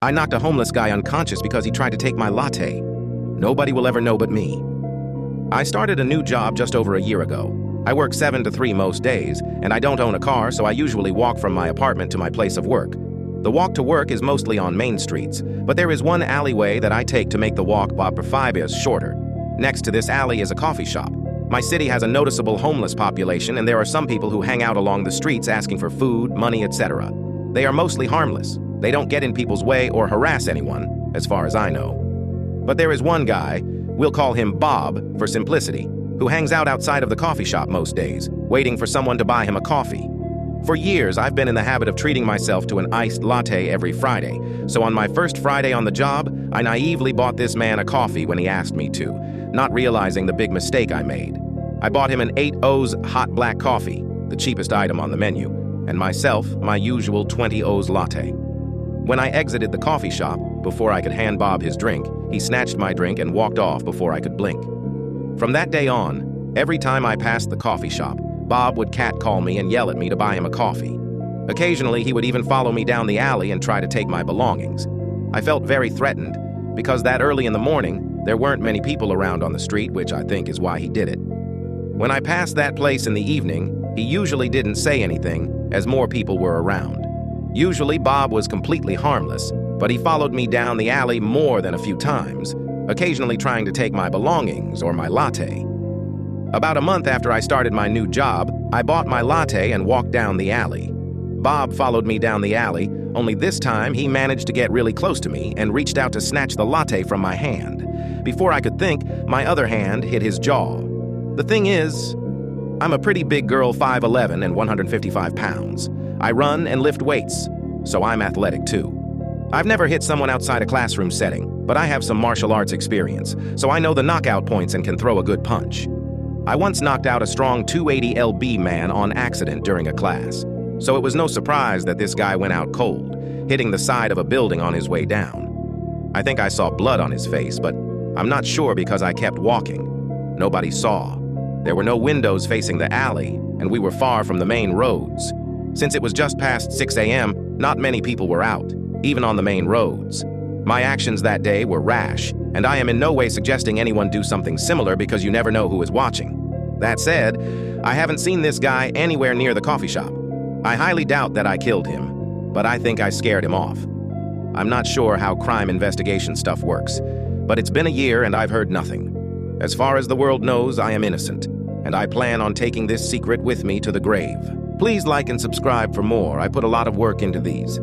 I knocked a homeless guy unconscious because he tried to take my latte. Nobody will ever know but me. I started a new job just over a year ago. I work 7 to 3 most days, and I don't own a car, so I usually walk from my apartment to my place of work. The walk to work is mostly on main streets, but there is one alleyway that I take to make the walk about 5 years shorter. Next to this alley is a coffee shop. My city has a noticeable homeless population, and there are some people who hang out along the streets asking for food, money, etc. They are mostly harmless. They don't get in people's way or harass anyone, as far as I know. But there is one guy, we'll call him Bob for simplicity, who hangs out outside of the coffee shop most days, waiting for someone to buy him a coffee. For years, I've been in the habit of treating myself to an iced latte every Friday, so on my first Friday on the job, I naively bought this man a coffee when he asked me to, not realizing the big mistake I made. I bought him an 8 O's hot black coffee, the cheapest item on the menu, and myself my usual 20 O's latte. When I exited the coffee shop, before I could hand Bob his drink, he snatched my drink and walked off before I could blink. From that day on, every time I passed the coffee shop, Bob would catcall me and yell at me to buy him a coffee. Occasionally, he would even follow me down the alley and try to take my belongings. I felt very threatened, because that early in the morning, there weren't many people around on the street, which I think is why he did it. When I passed that place in the evening, he usually didn't say anything, as more people were around. Usually, Bob was completely harmless, but he followed me down the alley more than a few times, occasionally trying to take my belongings or my latte. About a month after I started my new job, I bought my latte and walked down the alley. Bob followed me down the alley, only this time he managed to get really close to me and reached out to snatch the latte from my hand. Before I could think, my other hand hit his jaw. The thing is, I'm a pretty big girl, 5'11" and 155 pounds. I run and lift weights, so I'm athletic too. I've never hit someone outside a classroom setting, but I have some martial arts experience, so I know the knockout points and can throw a good punch. I once knocked out a strong 280 lb man on accident during a class, so it was no surprise that this guy went out cold, hitting the side of a building on his way down. I think I saw blood on his face, but I'm not sure because I kept walking. Nobody saw. There were no windows facing the alley, and we were far from the main roads. Since it was just past 6 a.m., not many people were out, even on the main roads. My actions that day were rash, and I am in no way suggesting anyone do something similar because you never know who is watching. That said, I haven't seen this guy anywhere near the coffee shop. I highly doubt that I killed him, but I think I scared him off. I'm not sure how crime investigation stuff works, but it's been a year and I've heard nothing. As far as the world knows, I am innocent, and I plan on taking this secret with me to the grave. Please like and subscribe for more. I put a lot of work into these.